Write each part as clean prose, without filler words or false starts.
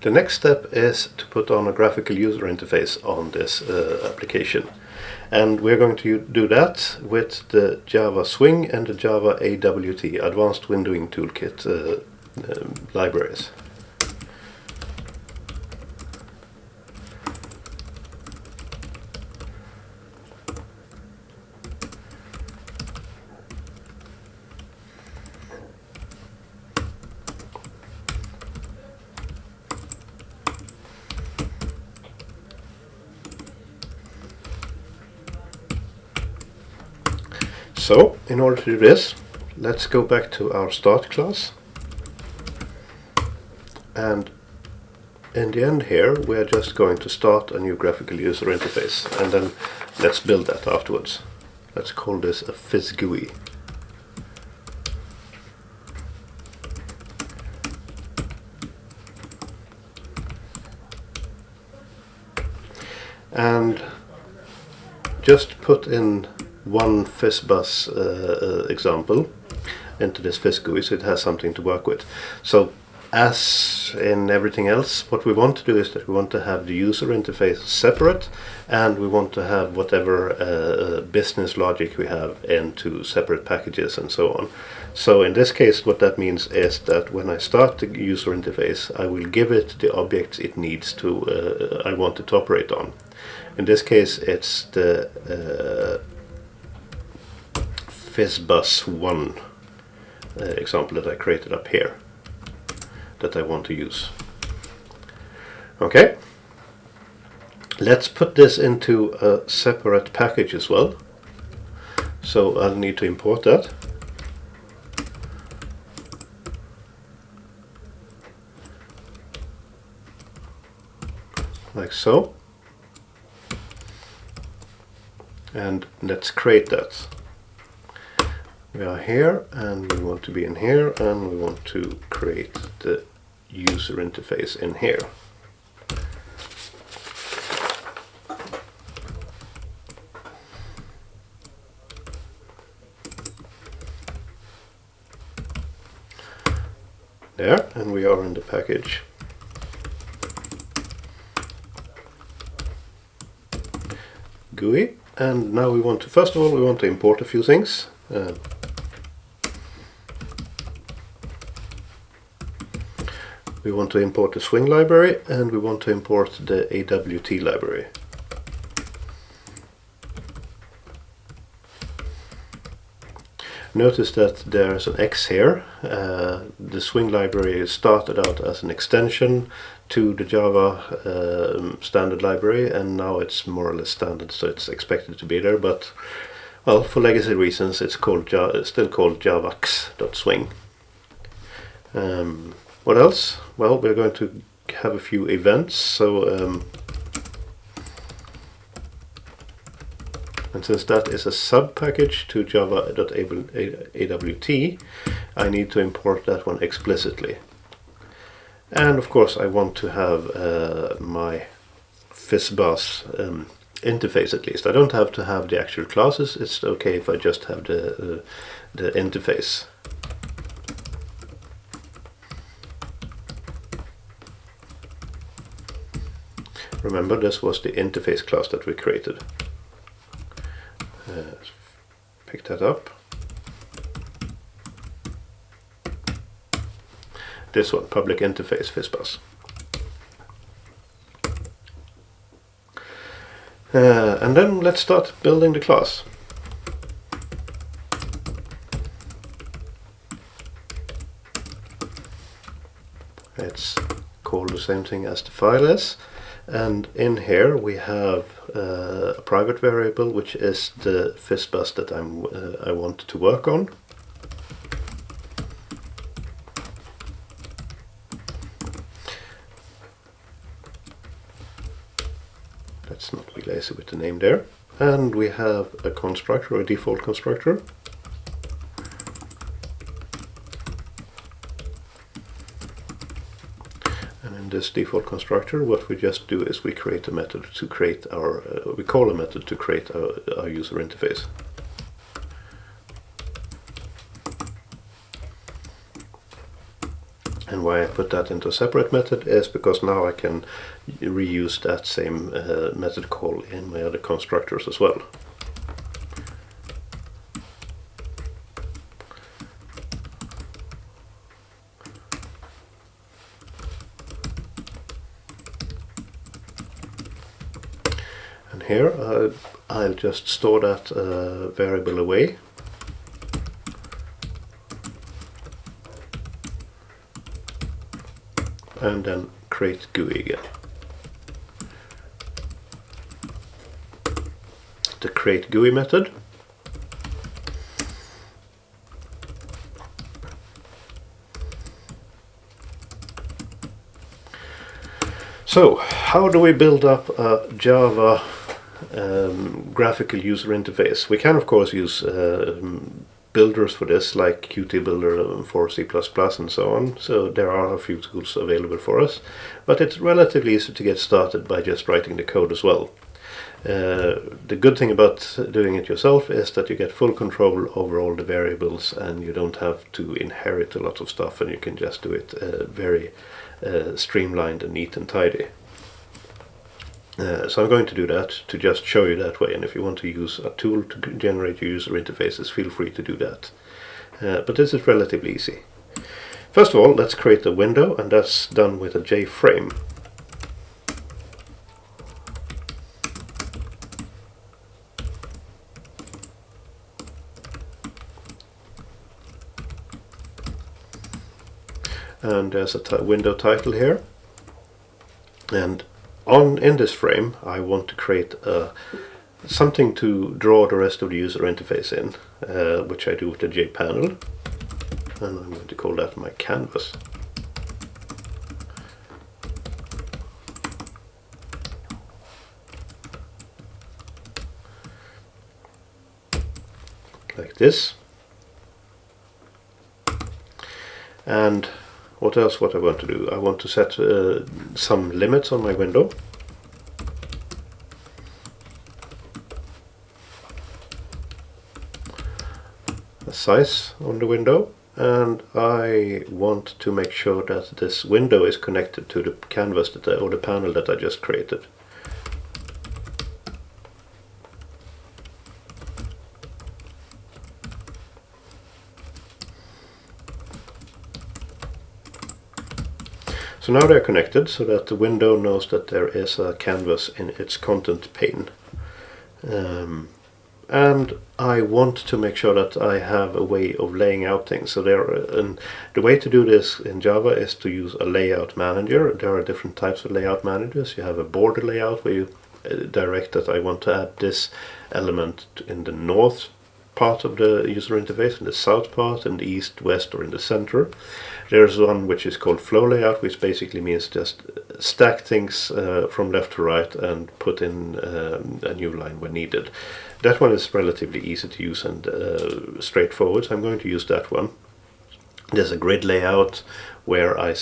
The next step is to put on a graphical user interface on this application. And we're going to do that with the Java Swing and the Java AWT, Advanced Windowing Toolkit libraries. So, in order to do this, let's go back to our start class. And in the end here, we're just going to start a new graphical user interface. And then let's build that afterwards. Let's call this a PhysGUI. And just put in one FizzBuzz example into this PhysGUI so it has something to work with. So as in everything else, what we want to do is that we want to have the user interface separate, and we want to have whatever business logic we have into separate packages and so on. So in this case, what that means is that when I start the user interface, I will give it the objects it needs to, I want it to operate on. In this case, it's the FizzBuzz1 example that I created up here that I want to use. Okay, let's put this into a separate package as well. So I'll need to import that. Like so. And let's create that. We are here, and we want to be in here, and we want to create the user interface in here. There, and we are in the package. GUI, and now we want to, first of all, we want to import a few things. We want to import the Swing library, and we want to import the AWT library. Notice that there's an X here. The Swing library started out as an extension to the Java standard library, and now it's more or less standard, so it's expected to be there. But well, for legacy reasons, it's called still called javax.swing. What else? Well, we're going to have a few events. So, and since that is a sub-package to java.awt, I need to import that one explicitly. And of course, I want to have my FizzBuzz interface at least. I don't have to have the actual classes. It's okay if I just have the interface. Remember, this was the interface class that we created. Pick that up. This one, public interface FizzBuzz. And then let's start building the class. It's called the same thing as the file is. And in here we have a private variable, which is the FizzBuzz that I want to work on. Let's not be lazy with the name there. And we have a constructor, a default constructor. This default constructor, what we just do is we create a method to create our, we call a method to create our user interface. And And why I put that into a separate method is because now I can reuse that same method call in my other constructors as well. And here I'll just store that variable away. And then create GUI again. The create GUI method. So, how do we build up a Java graphical user interface? We can of course use builders for this, like Qt Builder for C++ and so on. So there are a few tools available for us, but it's relatively easy to get started by just writing the code as well. The good thing about doing it yourself is that you get full control over all the variables, and you don't have to inherit a lot of stuff, and you can just do it very streamlined and neat and tidy. So I'm going to do that to just show you that way, and if you want to use a tool to generate your user interfaces, feel free to do that. But this is relatively easy. First of all, let's create a window, and that's done with a JFrame. And there's a window title here, and in this frame I want to create something to draw the rest of the user interface in, which I do with the JPanel, and I'm going to call that my canvas. Like this. And what else I want to do? I want to set some limits on my window. A size on the window, and I want to make sure that this window is connected to the canvas or the panel that I just created. So now they're connected so that the window knows that there is a canvas in its content pane. And I want to make sure that I have a way of laying out things. So the way to do this in Java is to use a layout manager. There are different types of layout managers. You have a border layout where you direct that I want to add this element in the north part of the user interface, in the south part, in the east, west, or in the center. There's one which is called flow layout, which basically means just stack things from left to right and put in a new line when needed. That one is relatively easy to use and straightforward, so I'm going to use that one. There's a grid layout where I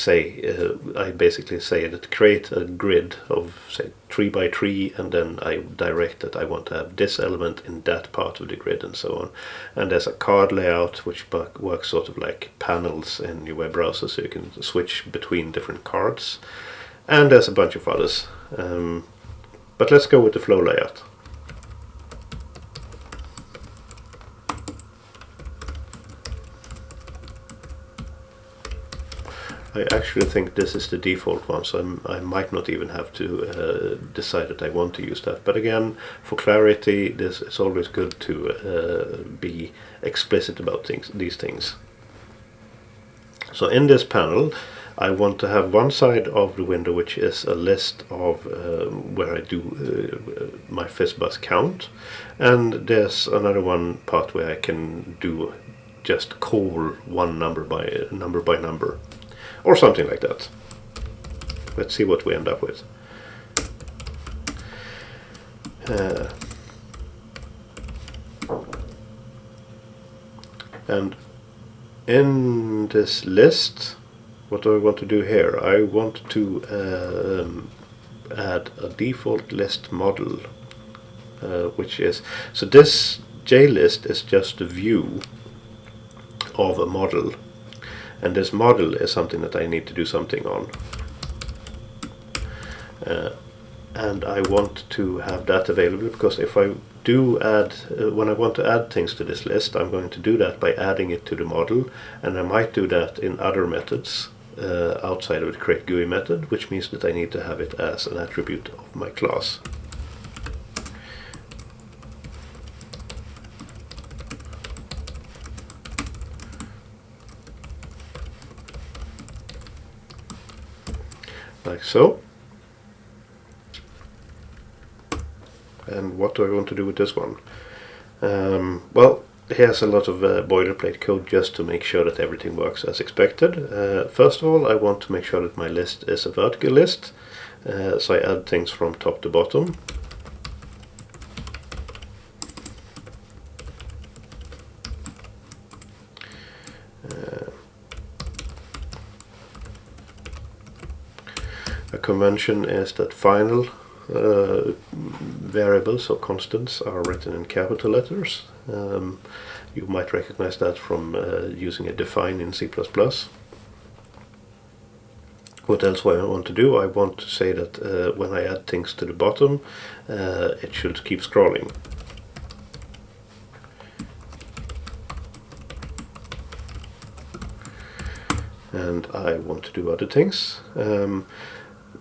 basically say that create a grid of say 3 by 3, and then I direct that I want to have this element in that part of the grid and so on. And there's a card layout which works sort of like panels in your web browser, so you can switch between different cards. And there's a bunch of others. But let's go with the flow layout. I actually think this is the default one, so I might not even have to decide that I want to use that. But again, for clarity, it's always good to be explicit about these things. So in this panel, I want to have one side of the window which is a list of where I do my FizzBuzz count, and there's another one part where I can do just call one number by number. Or something like that. Let's see what we end up with. And in this list, what do I want to do here? I want to add a default list model, which is, so this JList is just a view of a model. and this model is something that I need to do something on. And I want to have that available, because if I do add, when I want to add things to this list, I'm going to do that by adding it to the model, and I might do that in other methods outside of the create GUI method, which means that I need to have it as an attribute of my class. Like so. And what do I want to do with this one? Well, here's a lot of boilerplate code just to make sure that everything works as expected. First of all, I want to make sure that my list is a vertical list, so I add things from top to bottom. A convention is that final variables or constants are written in capital letters. You might recognize that from using a define in C++. What else do I want to do? I want to say that when I add things to the bottom, it should keep scrolling. And I want to do other things.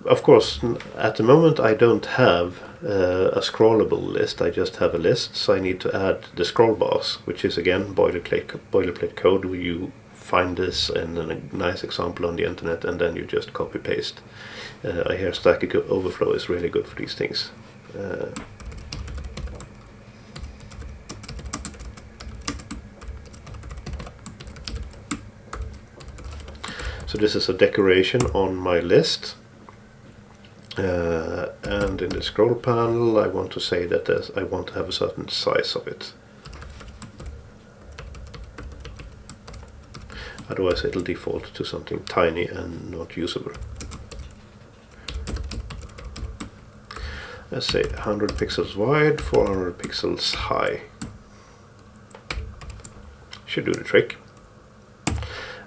Of course, at the moment I don't have a scrollable list, I just have a list, so I need to add the scroll bars, which is again boilerplate code where you find this in a nice example on the internet and then you just copy paste. I hear Stack Overflow is really good for these things. So this is a decoration on my list. And in the scroll panel I want to say that I want to have a certain size of it. Otherwise it'll default to something tiny and not usable. Let's say 100 pixels wide, 400 pixels high. Should do the trick.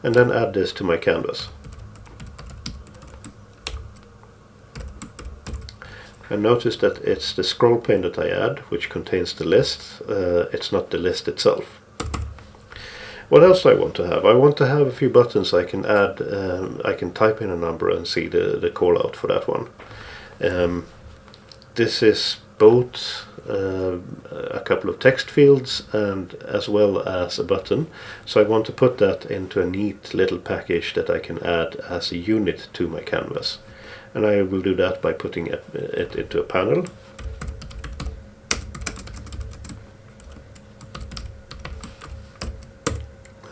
And then add this to my canvas. And notice that it's the scroll pane that I add, which contains the list. It's not the list itself. What else do I want to have? I want to have a few buttons I can add. I can type in a number and see the call out for that one. This is both a couple of text fields and as well as a button. So I want to put that into a neat little package that I can add as a unit to my canvas. And I will do that by putting it into a panel.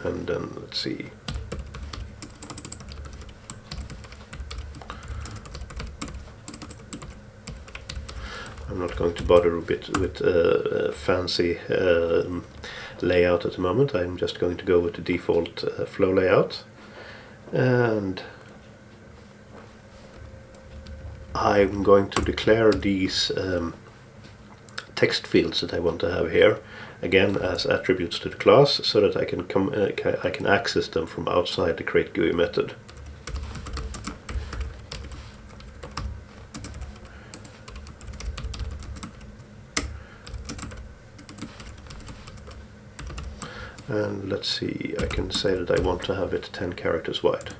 And then let's see. I'm not going to bother a bit with fancy layout at the moment. I'm just going to go with the default flow layout. And I'm going to declare these text fields that I want to have here again as attributes to the class, so that I can access them from outside the create GUI method. And let's see, I can say that I want to have it 10 characters wide.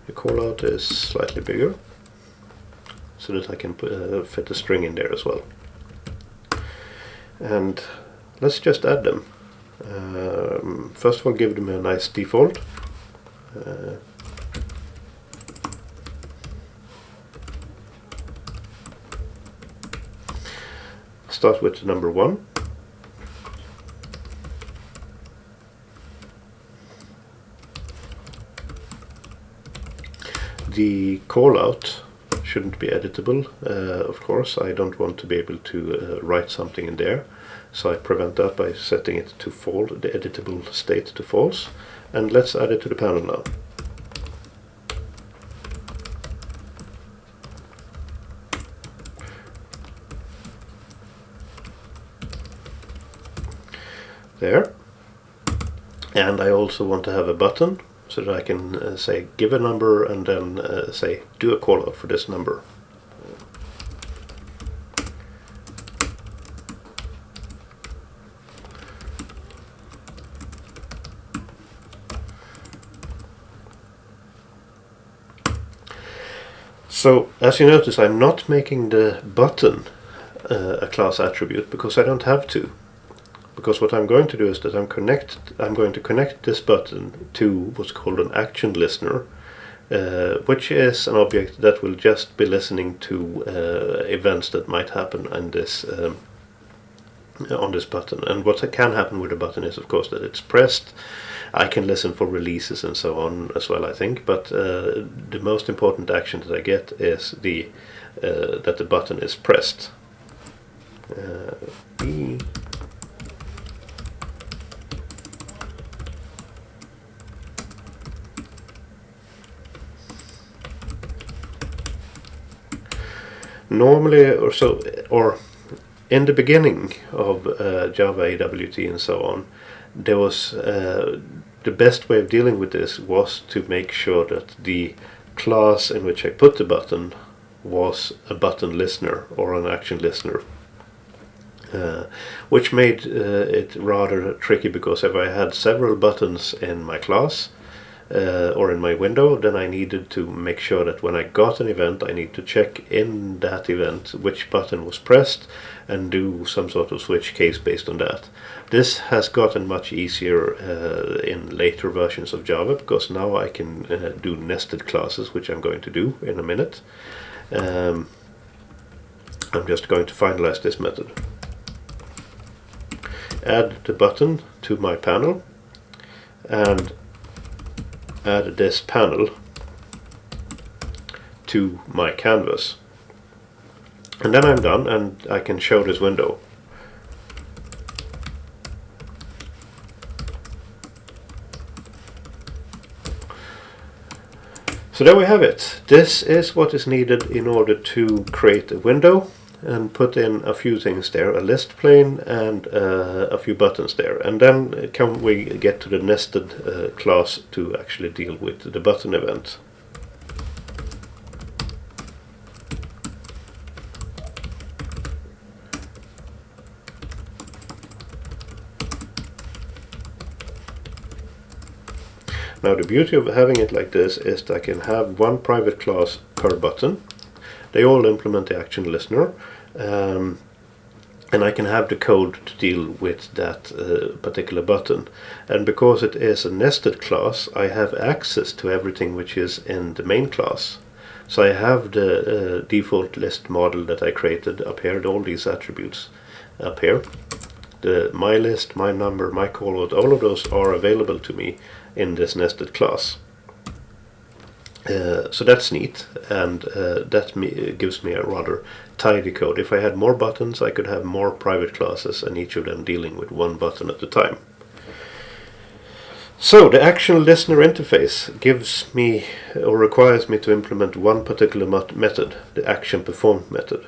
The callout is slightly bigger, so that I can fit a string in there as well. And let's just add them. First of all, give them a nice default. Start with number 1. The callout shouldn't be editable, of course. I don't want to be able to write something in there, so I prevent that by setting it to false, the editable state to false. And let's add it to the panel now. there. And I also want to have a button so that I can say give a number and then say do a call out for this number. So as you notice, I'm not making the button a class attribute because I don't have to. Because what I'm going to do is that I'm going to connect this button to what's called an action listener, which is an object that will just be listening to events that might happen on this button. And what can happen with the button is, of course, that it's pressed. I can listen for releases and so on as well, I think. But the most important action that I get is that the button is pressed. B. Normally, or in the beginning of Java AWT and so on, there was the best way of dealing with this was to make sure that the class in which I put the button was a button listener or an action listener, which made it rather tricky, because if I had several buttons in my class or in my window, then I needed to make sure that when I got an event, I need to check in that event which button was pressed and do some sort of switch case based on that. This has gotten much easier in later versions of Java, because now I can do nested classes, which I'm going to do in a minute. I'm just going to finalize this method. Add the button to my panel and add this panel to my canvas. And then I'm done and I can show this window. So there we have it. This is what is needed in order to create a window and put in a few things there, a list plane and a few buttons there. And then can we get to the nested class to actually deal with the button event. Now the beauty of having it like this is that I can have one private class per button. They all implement the action listener, and I can have the code to deal with that particular button. And because it is a nested class, I have access to everything which is in the main class. So I have the default list model that I created up here, all these attributes up here. My list, my number, my callout, all of those are available to me in this nested class. So that's neat, and that gives me a rather tidy code. If I had more buttons, I could have more private classes, and each of them dealing with one button at a time. So the action listener interface gives me, or requires me, to implement one particular method, the action performed method.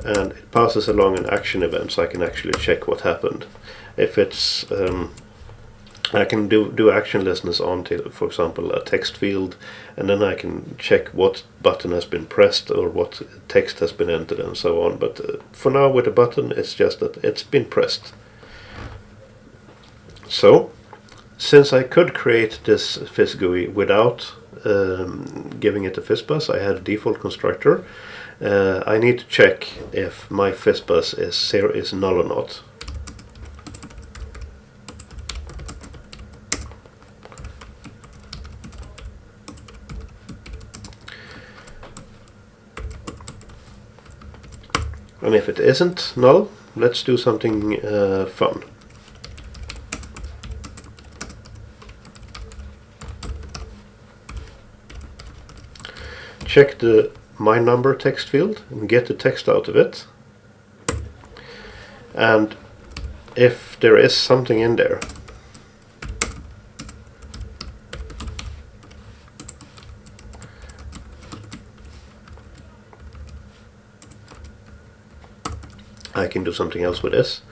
And it passes along an action event, so I can actually check what happened. If it's, I can do action listeners on, for example, a text field, and then I can check what button has been pressed or what text has been entered and so on. But for now, with a button, it's just that it's been pressed. So, since I could create this Fizz GUI without giving it a FizzBuzz, I had a default constructor. I need to check if my FizzBuzz is null or not. And if it isn't null, let's do something fun. Check the my number text field and get the text out of it. And if there is something in there, I can do something else with this.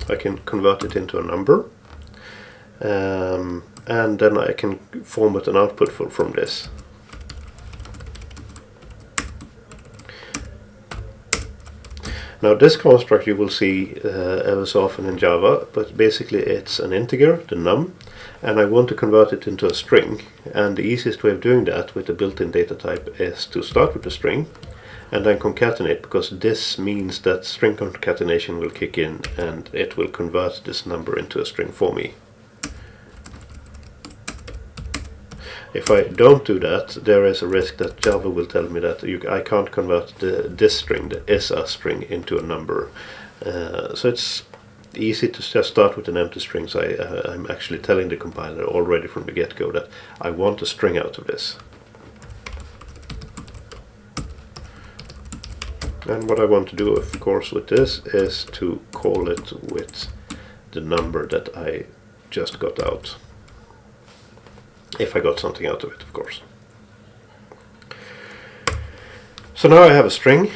I can convert it into a number, and then I can format an output from this. Now this construct you will see ever so often in Java, but basically it's an integer, the num, and I want to convert it into a string, and the easiest way of doing that with the built-in data type is to start with the string and then concatenate, because this means that string concatenation will kick in and it will convert this number into a string for me. If I don't do that, there is a risk that Java will tell me that I can't convert this string, the is a string, into a number. So it's easy to just start with an empty string. So I'm actually telling the compiler already from the get-go that I want a string out of this. And what I want to do, of course, with this is to call it with the number that I just got out. If I got something out of it, of course. So now I have a string,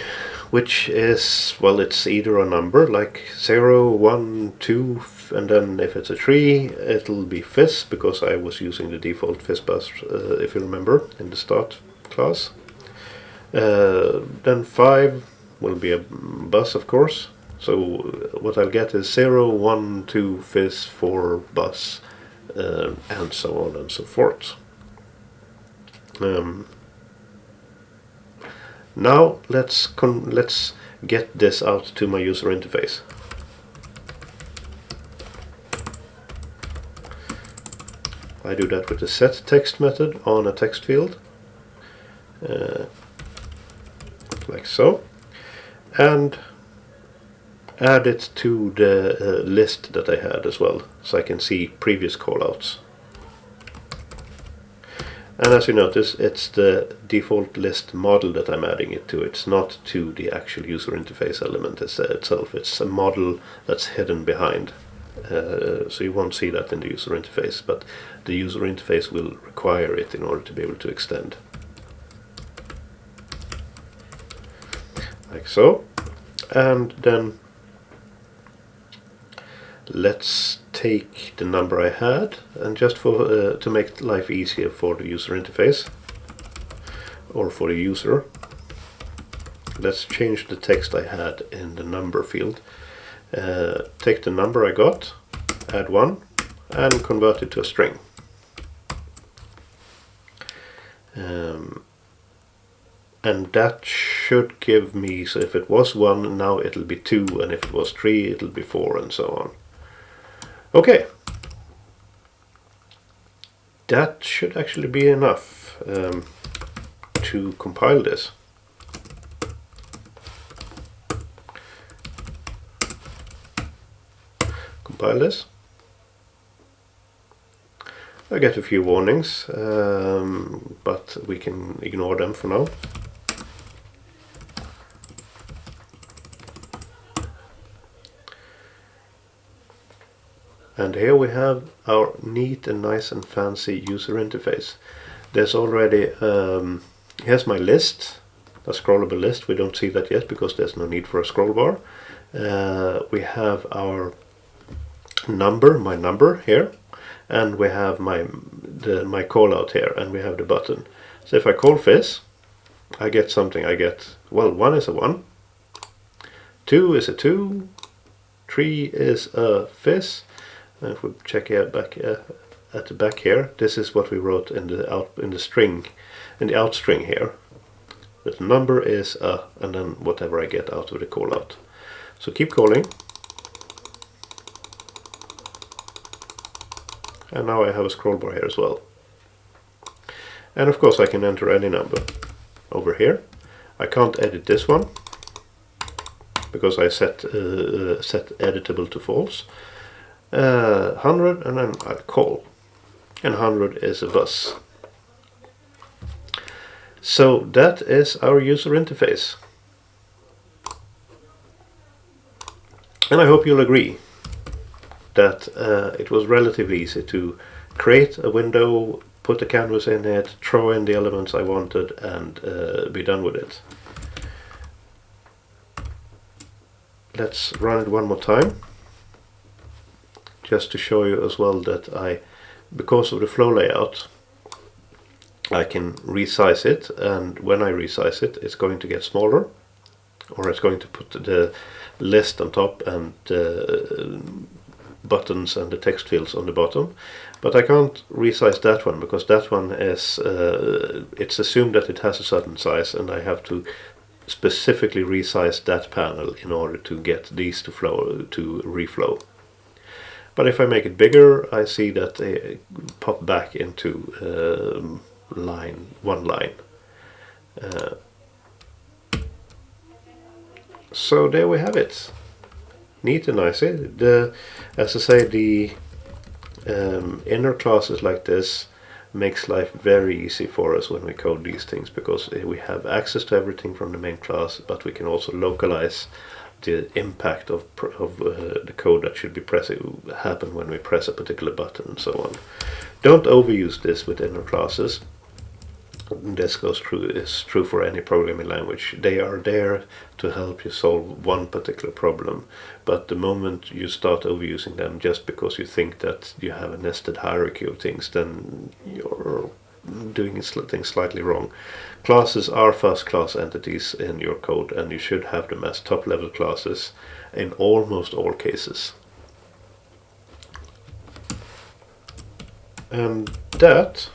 which is, well, it's either a number like 0, 1, 2, and then if it's a tree, it'll be fizz, because I was using the default fizz bus, if you remember, in the start class. Then 5 will be a bus, of course. So what I'll get is 0, 1, 2, fizz, 4, bus, and so on and so forth. Now let's get this out to my user interface. I do that with the set text method on a text field, like so, and add it to the list that I had as well, so I can see previous callouts. And as you notice, it's the default list model that I'm adding it to. It's not to the actual user interface element itself. It's a model that's hidden behind. So you won't see that in the user interface, but the user interface will require it in order to be able to extend. Like so. And then let's take the number I had, and just for to make life easier for the user interface, or for the user, let's change the text I had in the number field. Take the number I got, add 1, and convert it to a string. And that should give me, so if it was 1, now it'll be 2, and if it was 3, it'll be 4, and so on. Okay, that should actually be enough to compile this. Compile this. I get a few warnings, but we can ignore them for now. And here we have our neat and nice and fancy user interface. There's already, here's my list, a scrollable list. We don't see that yet because there's no need for a scroll bar. We have our number, my number here, and we have my callout here, and we have the button. So if I call fizz, I get something. I get, well, 1 is a 1, 2 is a 2, 3 is a fizz. And if we check here back at the back here, this is what we wrote in the string, in the out string here. The number is a, and then whatever I get out of the callout. So keep calling. And now I have a scroll bar here as well. And of course I can enter any number over here. I can't edit this one because I set editable to false. 100, and then I'll call, and 100 is a bus. So that is our user interface, and I hope you'll agree that it was relatively easy to create a window, put the canvas in it, throw in the elements I wanted, and be done with it. Let's run it one more time, just to show you as well that because of the flow layout, I can resize it, and when I resize it, it's going to get smaller, or it's going to put the list on top and buttons and the text fields on the bottom. But I can't resize that one, because that one is it's assumed that it has a certain size, and I have to specifically resize that panel in order to get these to reflow. But if I make it bigger, I see that they pop back into one line. So there we have it. Neat and nice. As I say, the inner classes like this makes life very easy for us when we code these things, because we have access to everything from the main class, but we can also localize the impact of the code that should be happen when we press a particular button and so on. Don't overuse this with inner classes. This is true for any programming language. They are there to help you solve one particular problem, but the moment you start overusing them just because you think that you have a nested hierarchy of things, then you're doing things slightly wrong. Classes are first-class entities in your code, and you should have them as top-level classes in almost all cases. And that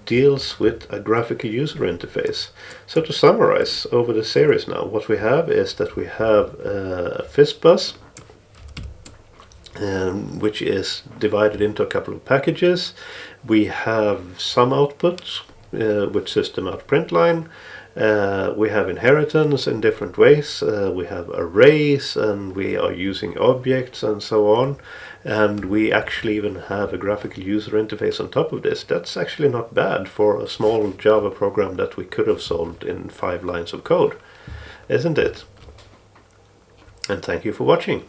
deals with a graphical user interface. So to summarize over the series now, what we have is that we have a FIS bus, which is divided into a couple of packages. We have some output with system out println. We have inheritance in different ways. We have arrays, and we are using objects and so on. And we actually even have a graphical user interface on top of this. That's actually not bad for a small Java program that we could have solved in 5 lines of code, isn't it? And thank you for watching.